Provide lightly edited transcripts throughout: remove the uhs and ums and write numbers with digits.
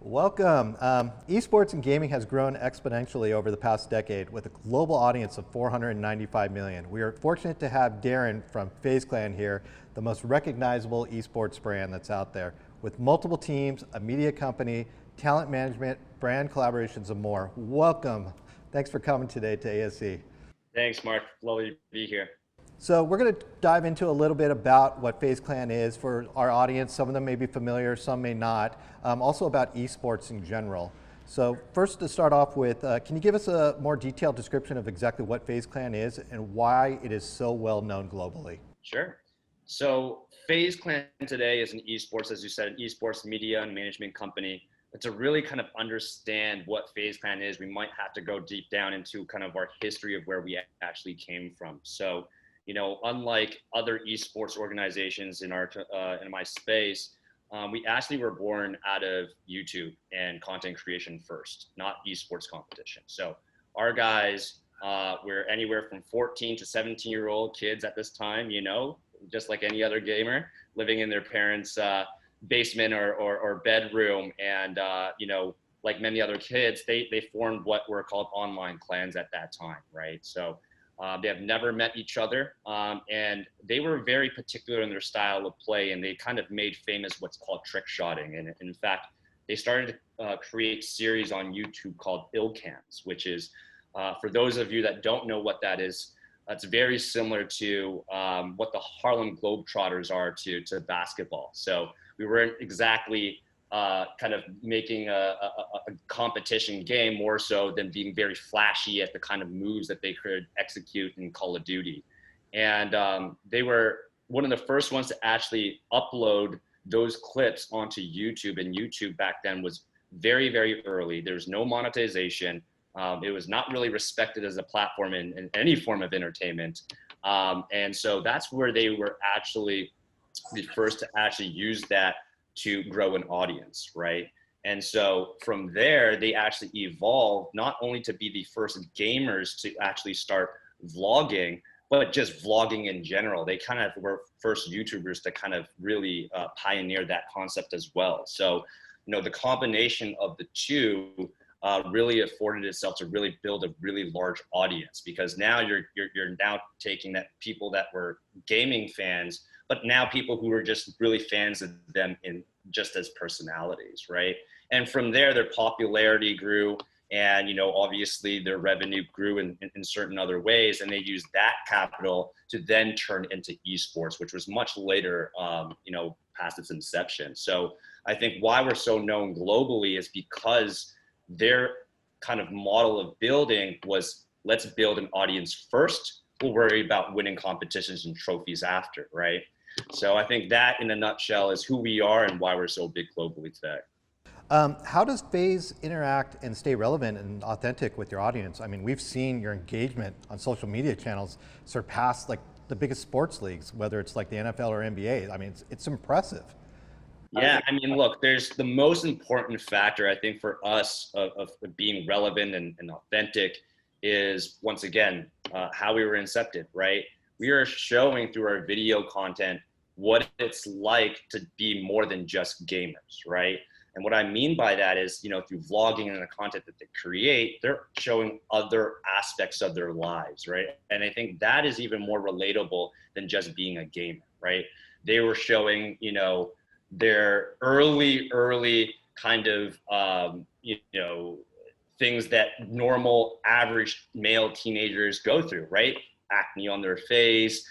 Welcome. Esports and gaming has grown exponentially over the past decade with a global audience of 495 million. We are fortunate to have Darren from FaZe Clan here, the most recognizable esports brand that's out there. With multiple teams, a media company, talent management, brand collaborations, and more. Welcome. Thanks for coming today to ASC. Thanks, Mark. Lovely to be here. So we're going to dive into a little bit about what FaZe Clan is for our audience. Some of them may be familiar, some may not. Also about esports in general. So first to start off with, can you give us a more detailed description of exactly what FaZe Clan is and why it is so well known globally? Sure. So FaZe Clan today is an esports, as you said, an esports media and management company. But to really kind of understand what FaZe Clan is, we might have to go deep down into kind of our history of where we actually came from. So, unlike other esports organizations in my space, we actually were born out of YouTube and content creation first, not esports competition. So our guys were anywhere from 14 to 17-year-old kids at this time, just like any other gamer, living in their parents' basement or bedroom. And, like many other kids, they formed what were called online clans at that time, right? So they have never met each other, and they were very particular in their style of play, and they kind of made famous what's called trick shotting. And in fact, they started to create series on YouTube called Illcams, which is, for those of you that don't know what that is, that's very similar to what the Harlem Globetrotters are to basketball. So we weren't exactly kind of making a competition game more so than being very flashy at the kind of moves that they could execute in Call of Duty. And they were one of the first ones to actually upload those clips onto YouTube. And YouTube back then was very, very early. There's no monetization. It was not really respected as a platform in any form of entertainment. And so that's where they were actually the first to actually use that to grow an audience, right? And so from there, they actually evolved not only to be the first gamers to actually start vlogging, but just vlogging in general. They kind of were first YouTubers to kind of really pioneer that concept as well. So, the combination of the two really afforded itself to really build a really large audience, because now you're now taking that people that were gaming fans, but now people who are just really fans of them in just as personalities, right? And from there, their popularity grew, and obviously their revenue grew in certain other ways, and they used that capital to then turn into esports, which was much later, past its inception. So I think why we're so known globally is because their kind of model of building was, let's build an audience first, we'll worry about winning competitions and trophies after, right? So I think that in a nutshell is who we are and why we're so big globally today. How does FaZe interact and stay relevant and authentic with your audience? I mean, we've seen your engagement on social media channels surpass like the biggest sports leagues, whether it's like the NFL or NBA. I mean, it's impressive. Yeah, I mean, look, there's the most important factor, I think, for us of being relevant and authentic is, once again, how we were incepted, right? We are showing through our video content what it's like to be more than just gamers, right? And what I mean by that is, through vlogging and the content that they create, they're showing other aspects of their lives, right? And I think that is even more relatable than just being a gamer, right? They were showing, their early kind of, things that normal average male teenagers go through, right? Acne on their face,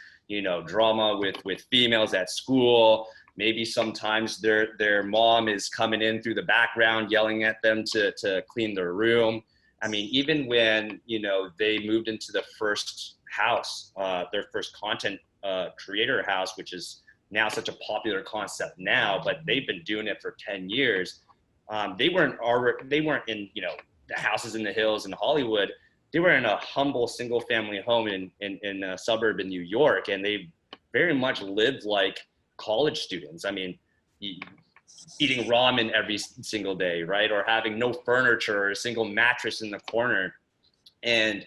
drama with females at school. Maybe sometimes their mom is coming in through the background yelling at them to clean their room. I mean, even when, they moved into the first house, their first content creator house, which is now such a popular concept now, but they've been doing it for 10 years. They weren't in, the houses in the hills in Hollywood. They were in a humble single family home in a suburb in New York, and they very much lived like college students. I mean, eating ramen every single day, right? Or having no furniture or a single mattress in the corner. And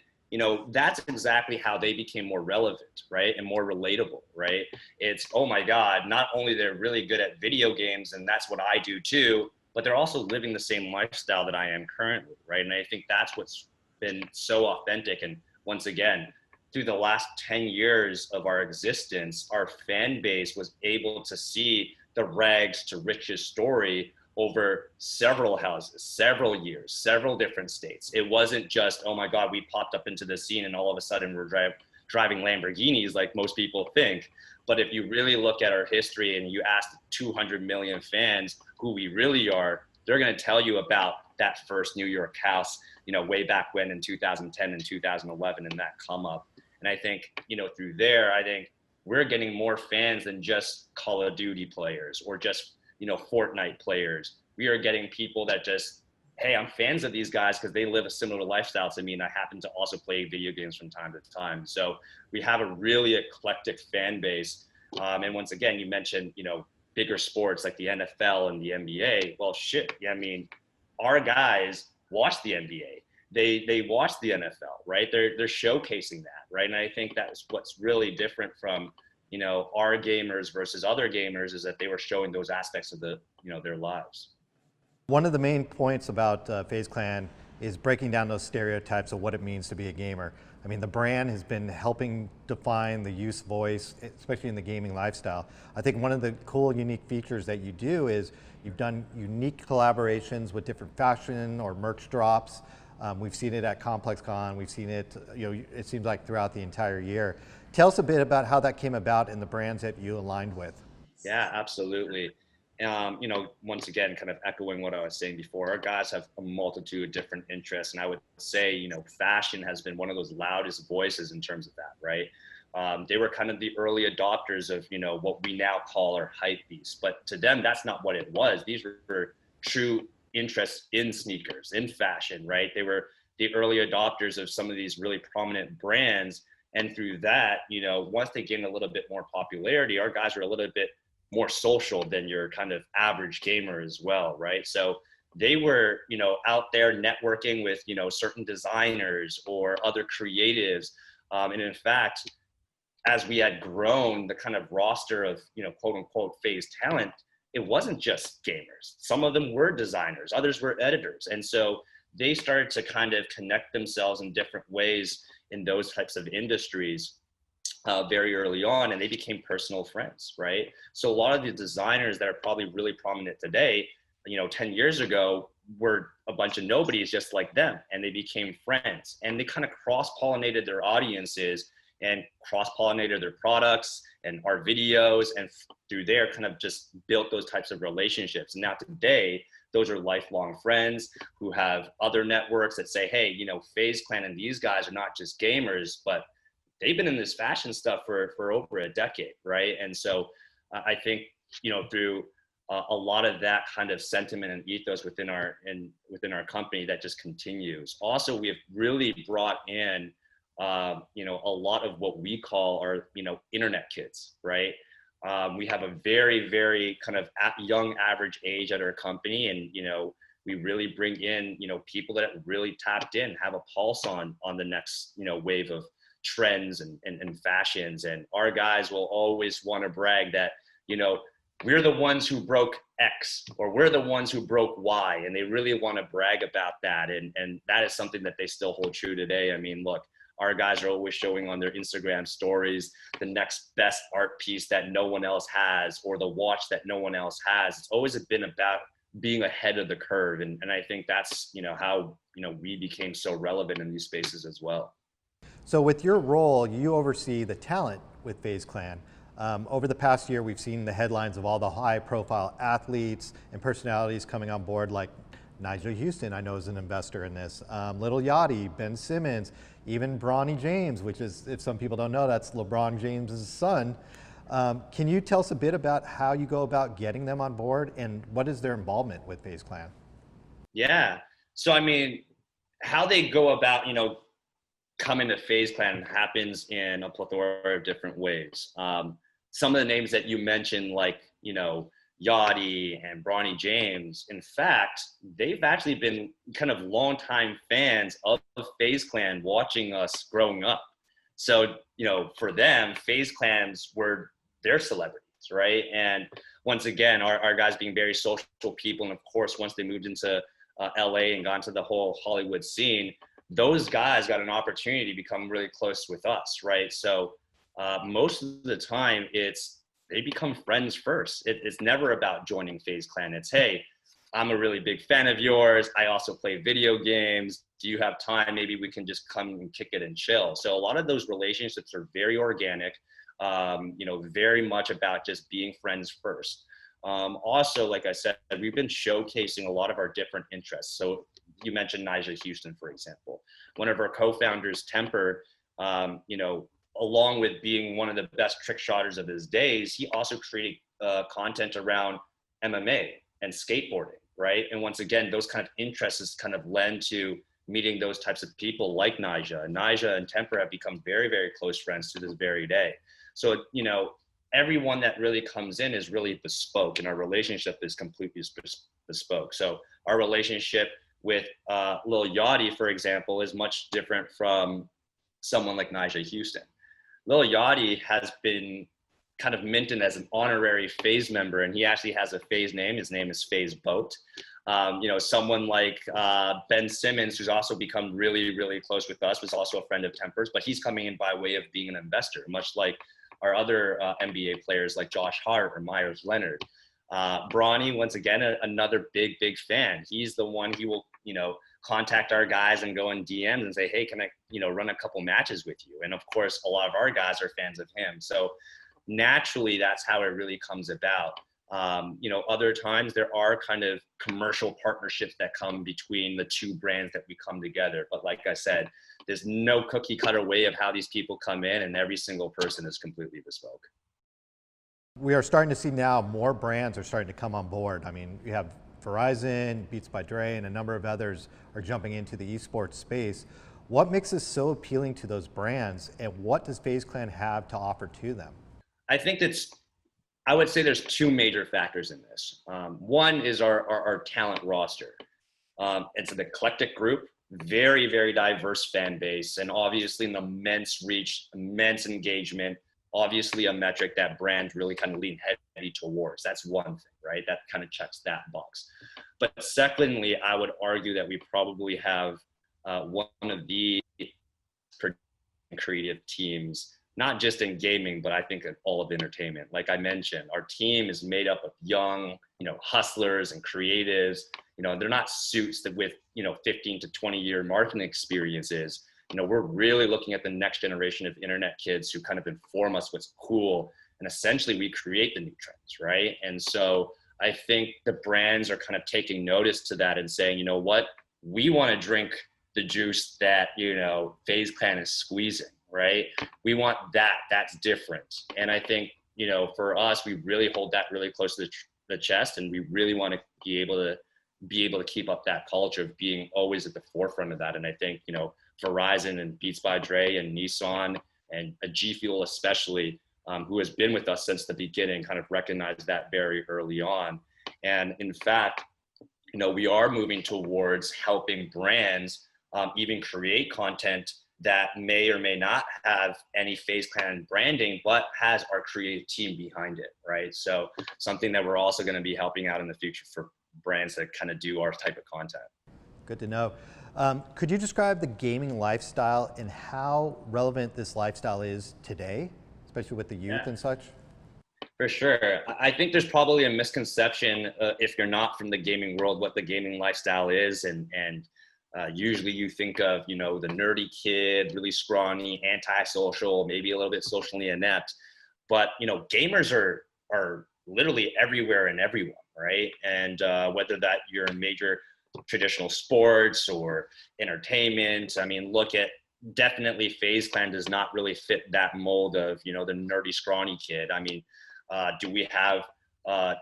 that's exactly how they became more relevant, right? And more relatable, right? It's, oh my God, not only they're really good at video games, and that's what I do too, but they're also living the same lifestyle that I am currently, right? And I think that's what's been so authentic. And once again, through the last 10 years of our existence, our fan base was able to see the rags to riches story over several houses, several years, several different states. It wasn't just, oh my God, we popped up into the scene and all of a sudden we're driving Lamborghinis like most people think. But if you really look at our history and you ask 200 million fans who we really are, they're going to tell you about that first New York house, way back when in 2010 and 2011 and that come up. And I think, through there, I think we're getting more fans than just Call of Duty players or just, Fortnite players. We are getting people that just, hey, I'm fans of these guys because they live a similar lifestyle to me and I happen to also play video games from time to time. So we have a really eclectic fan base. And once again, you mentioned, bigger sports like the NFL and the NBA. Well, shit, yeah, I mean, our guys watch the NBA. They watch the NFL, right? They're showcasing that, right? And I think that's what's really different from, our gamers versus other gamers is that they were showing those aspects of their lives. One of the main points about FaZe Clan is breaking down those stereotypes of what it means to be a gamer. I mean, the brand has been helping define the youth voice, especially in the gaming lifestyle. I think one of the cool, unique features that you do is you've done unique collaborations with different fashion or merch drops. We've seen it at ComplexCon. We've seen it, it seems like throughout the entire year. Tell us a bit about how that came about and the brands that you aligned with. Yeah, absolutely. Once again, kind of echoing what I was saying before, our guys have a multitude of different interests. And I would say, fashion has been one of those loudest voices in terms of that, right? They were kind of the early adopters of, what we now call our hype beasts. But to them, that's not what it was. These were true interests in sneakers, in fashion, right? They were the early adopters of some of these really prominent brands. And through that, once they gained a little bit more popularity, our guys were a little bit more social than your kind of average gamer as well, right? So they were, out there networking with, certain designers or other creatives. And in fact, as we had grown the kind of roster of, quote unquote FaZe talent, it wasn't just gamers. Some of them were designers, others were editors. And so they started to kind of connect themselves in different ways in those types of industries very early on, and they became personal friends, right? So a lot of the designers that are probably really prominent today, 10 years ago, were a bunch of nobodies just like them, and they became friends. And they kind of cross-pollinated their audiences and cross-pollinated their products and our videos, and through there kind of just built those types of relationships. And now today, those are lifelong friends who have other networks that say, hey, FaZe Clan and these guys are not just gamers, but they've been in this fashion stuff for over a decade, right? And so I think, through a lot of that kind of sentiment and ethos within our company, that just continues. Also, we have really brought in, a lot of what we call our, internet kids, right? We have a very, very kind of young average age at our company, and we really bring in people that really tapped in, have a pulse on the next wave of trends and fashions. And our guys will always want to brag that we're the ones who broke X, or we're the ones who broke Y, and they really want to brag about that. And that is something that they still hold true today. I mean, look, our guys are always showing on their Instagram stories the next best art piece that no one else has, or the watch that no one else has. It's always been about being ahead of the curve. And I think that's, how, we became so relevant in these spaces as well. So with your role, you oversee the talent with FaZe Clan. Over the past year, we've seen the headlines of all the high-profile athletes and personalities coming on board, like Nigel Houston, I know, is an investor in this. Lil Yachty, Ben Simmons, even Bronny James, which is, if some people don't know, that's LeBron James's son. Can you tell us a bit about how you go about getting them on board, and what is their involvement with FaZe Clan? Yeah. So, I mean, how they go about, coming to FaZe Clan happens in a plethora of different ways. Some of the names that you mentioned, like, Yachty and Bronny James, in fact, they've actually been kind of longtime fans of FaZe Clan, watching us growing up. So, for them, FaZe Clans were their celebrities. right? And once again, our guys being very social people, and of course, once they moved into LA and got into the whole Hollywood scene, those guys got an opportunity to become really close with us, right? So most of the time, they become friends first. It's never about joining FaZe Clan. It's, hey, I'm a really big fan of yours. I also play video games. Do you have time? Maybe we can just come and kick it and chill. So a lot of those relationships are very organic, very much about just being friends first. Also, like I said, we've been showcasing a lot of our different interests. So you mentioned Nigel Houston, for example. One of our co-founders, Temper, along with being one of the best trick shotters of his days, he also created content around MMA and skateboarding, right? And once again, those kind of interests kind of lend to meeting those types of people like Nija. Nija and Temper have become very, very close friends to this very day. So, everyone that really comes in is really bespoke, and our relationship is completely bespoke. So our relationship with Lil Yachty, for example, is much different from someone like Nija Houston. Lil Yachty has been kind of minted as an honorary FaZe member, and he actually has a FaZe name. His name is FaZe Boat. Someone like Ben Simmons, who's also become really, really close with us, was also a friend of Temper's, but he's coming in by way of being an investor, much like our other NBA players like Josh Hart or Myers Leonard. Bronny, once again, another big, big fan. He's the one, he will, contact our guys and go in DMs and say, hey, can I, run a couple matches with you? And of course, a lot of our guys are fans of him. So naturally, that's how it really comes about. Other times there are kind of commercial partnerships that come between the two brands that we come together. But like I said, there's no cookie cutter way of how these people come in, and every single person is completely bespoke. We are starting to see now more brands are starting to come on board. I mean, we have Verizon, Beats by Dre, and a number of others are jumping into the esports space. What makes this so appealing to those brands, and what does FaZe Clan have to offer to them? I would say there's two major factors in this. One is our talent roster. It's an eclectic group, very, very diverse fan base, and obviously an immense reach, immense engagement, obviously a metric that brands really kind of lean heavy towards. That's one thing, right? That kind of checks that box. But secondly, I would argue that we probably have one of the creative teams, not just in gaming, but I think in all of entertainment. Like I mentioned, our team is made up of young, hustlers and creatives. They're not suits that with, 15 to 20-year marketing experiences. We're really looking at the next generation of internet kids who kind of inform us what's cool. And essentially we create the new trends, right? And so I think the brands are kind of taking notice to that and saying, you know what, we want to drink the juice that, FaZe Clan is squeezing, right? We want that. That's different. And I think, for us, we really hold that really close to the chest, and we really want to be able to keep up that culture of being always at the forefront of that. And I think, Verizon and Beats by Dre and Nissan and G Fuel especially, who has been with us since the beginning, kind of recognized that very early on. And in fact, we are moving towards helping brands even create content that may or may not have any FaZe Clan branding, but has our creative team behind it, right? So something that we're also going to be helping out in the future for brands that kind of do our type of content. Good to know. Could you describe the gaming lifestyle and how relevant this lifestyle is today, especially with the youth and such? For sure. I think there's probably a misconception if you're not from the gaming world, what the gaming lifestyle is. And usually you think of, the nerdy kid, really scrawny, antisocial, maybe a little bit socially inept. But, gamers are literally everywhere and everyone, right? And whether that you're in major traditional sports or entertainment, I mean, look at definitely FaZe Clan does not really fit that mold of, the nerdy, scrawny kid. I mean, do we have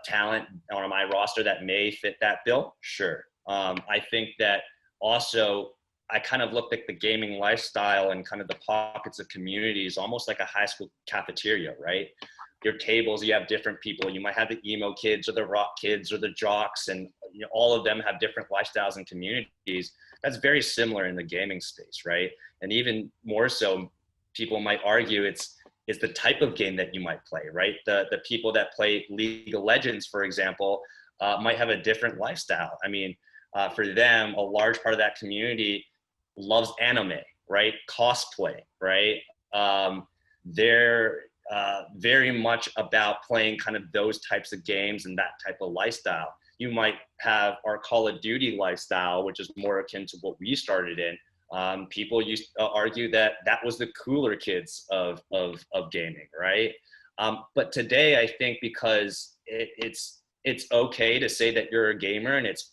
talent on my roster that may fit that bill? Sure. I think that also I kind of looked at the gaming lifestyle and kind of the pockets of communities, almost like a high school cafeteria, right? Your tables, you have different people. You might have the emo kids or the rock kids or the jocks, and all of them have different lifestyles and communities. That's very similar in the gaming space, right? And even more so, people might argue it's is the type of game that you might play, right? The people that play League of Legends, for example, might have a different lifestyle. I mean, for them, a large part of that community loves anime, right? Cosplay, right? They're very much about playing kind of those types of games and that type of lifestyle. You might have our Call of Duty lifestyle, which is more akin to what we started in. People used to argue that that was the cooler kids of gaming, right? But today, I think because it's okay to say that you're a gamer, and it's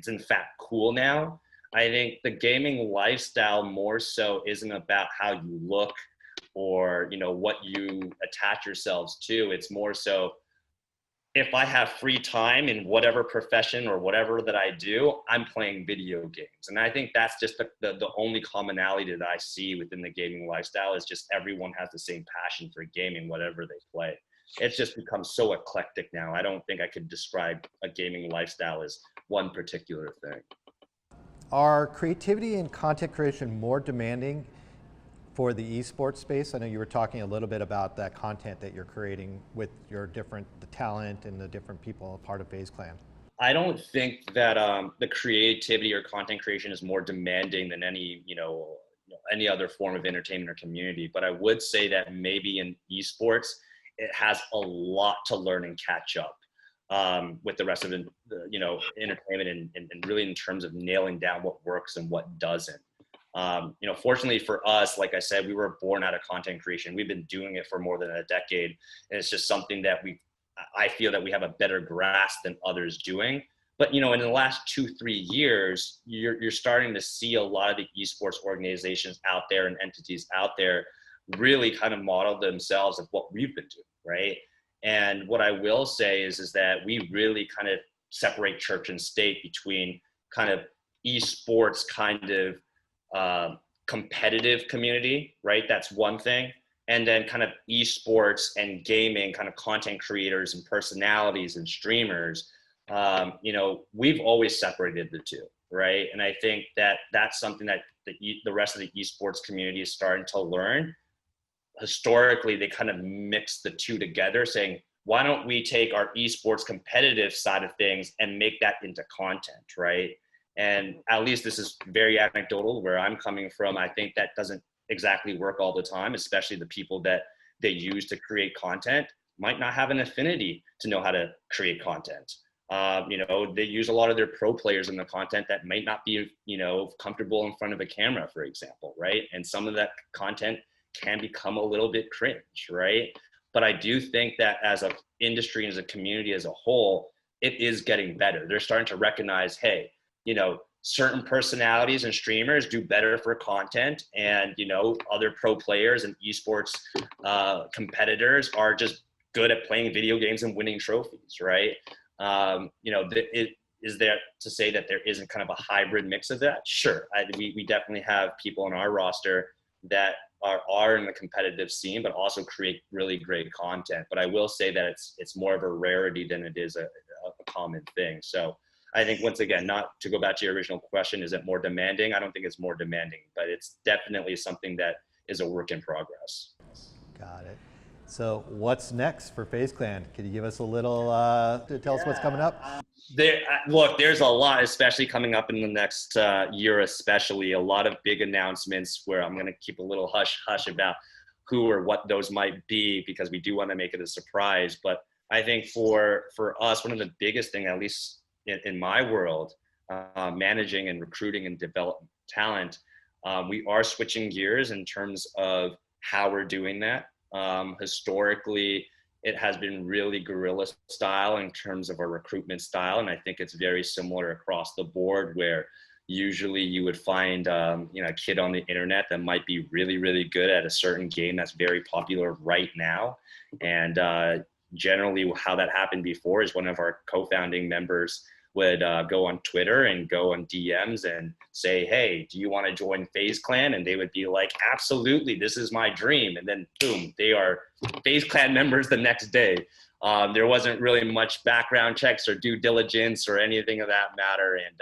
in fact cool now. I think the gaming lifestyle more so isn't about how you look or what you attach yourselves to. It's more so, if I have free time in whatever profession or whatever that I do, I'm playing video games. And I think that's just the only commonality that I see within the gaming lifestyle, is just everyone has the same passion for gaming, whatever they play. It's just become so eclectic now. I don't think I could describe a gaming lifestyle as one particular thing. Are creativity and content creation more demanding for the esports space? I know you were talking a little bit about that content that you're creating with your the talent and the different people a part of FaZe Clan. I don't think that the creativity or content creation is more demanding than any other form of entertainment or community. But I would say that maybe in esports, it has a lot to learn and catch up with the rest of the entertainment, and really in terms of nailing down what works and what doesn't. Fortunately for us, like I said, we were born out of content creation. We've been doing it for more than a decade, and it's just something that I feel that we have a better grasp than others doing. But in the last 2-3 years, you're starting to see a lot of the esports organizations out there and entities out there really kind of model themselves of what we've been doing, right? And what I will say is that we really kind of separate church and state between kind of esports kind of competitive community, right? That's one thing. And then kind of esports and gaming kind of content creators and personalities and streamers. We've always separated the two, right? And I think that that's something that the rest of the esports community is starting to learn. Historically, they kind of mix the two together, saying, why don't we take our esports competitive side of things and make that into content, right? And at least this is very anecdotal where I'm coming from. I think that doesn't exactly work all the time, especially the people that they use to create content might not have an affinity to know how to create content. They use a lot of their pro players in the content that might not be, comfortable in front of a camera, for example, right? And some of that content can become a little bit cringe, right? But I do think that as an industry and as a community as a whole, it is getting better. They're starting to recognize, hey, certain personalities and streamers do better for content, and other pro players and esports competitors are just good at playing video games and winning trophies, right? It is there to say that there isn't kind of a hybrid mix of that? Sure, we definitely have people on our roster that are in the competitive scene, but also create really great content. But I will say that it's more of a rarity than it is a common thing. So I think, once again, not to go back to your original question, is it more demanding? I don't think it's more demanding, but it's definitely something that is a work in progress. Got it. So what's next for FaZe Clan? Can you give us a little, to tell us what's coming up? There's a lot, especially coming up in the next year, especially a lot of big announcements where I'm going to keep a little hush about who or what those might be, because we do want to make it a surprise. But I think for us, one of the biggest things, at least in my world, managing and recruiting and developing talent, we are switching gears in terms of how we're doing that. Historically, it has been really guerrilla style in terms of our recruitment style. And I think it's very similar across the board, where usually you would find, a kid on the internet that might be really, really good at a certain game that's very popular right now. And generally how that happened before is one of our co-founding members would go on Twitter and go on DMs and say, hey, do you want to join FaZe Clan? And they would be like, absolutely, this is my dream. And then boom, they are FaZe Clan members the next day. There wasn't really much background checks or due diligence or anything of that matter. And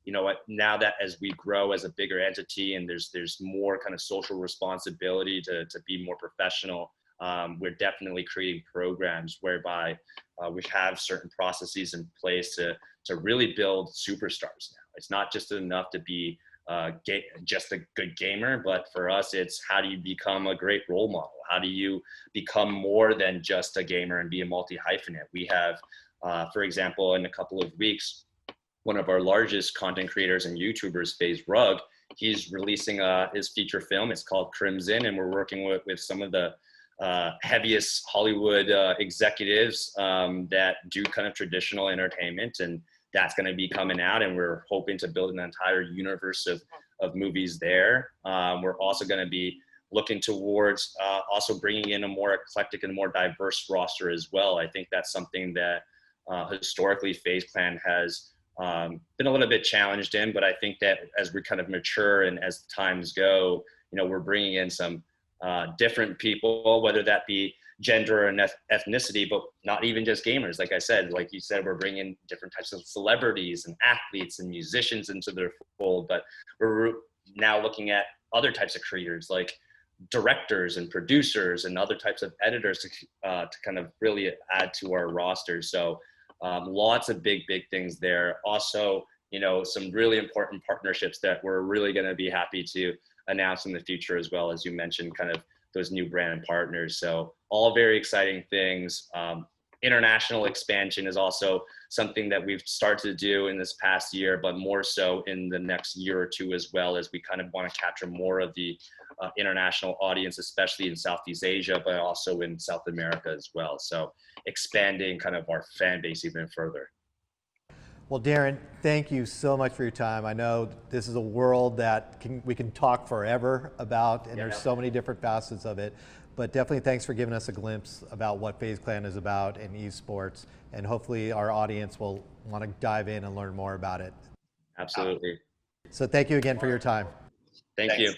you know what, now that as we grow as a bigger entity and there's more kind of social responsibility to be more professional, we're definitely creating programs whereby we have certain processes in place to really build superstars now. It's not just enough to be just a good gamer, but for us, it's how do you become a great role model? How do you become more than just a gamer and be a multi-hyphenate? We have, for example, in a couple of weeks, one of our largest content creators and YouTubers, FaZe Rug, he's releasing his feature film. It's called Crimson, and we're working with some of the heaviest Hollywood executives that do kind of traditional entertainment, and that's going to be coming out, and we're hoping to build an entire universe of movies there. We're also going to be looking towards also bringing in a more eclectic and more diverse roster as well. I think that's something that historically FaZe Clan has been a little bit challenged in, but I think that as we kind of mature and as times go, we're bringing in some different people, whether that be gender and ethnicity, but not even just gamers. Like I said, like you said, we're bringing different types of celebrities and athletes and musicians into their fold, but we're now looking at other types of creators like directors and producers and other types of editors to kind of really add to our roster. So lots of big things there. Also, some really important partnerships that we're really going to be happy to announce in the future, as well as you mentioned, kind of those new brand partners. So all very exciting things. International expansion is also something that we've started to do in this past year, but more so in the next year or two, as well, as we kind of want to capture more of the international audience, especially in Southeast Asia, but also in South America as well. So expanding kind of our fan base even further. Well, Darren, thank you so much for your time. I know this is a world that we can talk forever about, and there's so many different facets of it. But definitely thanks for giving us a glimpse about what FaZe Clan is about in esports, and hopefully our audience will want to dive in and learn more about it. Absolutely. So thank you again for your time. Thank you.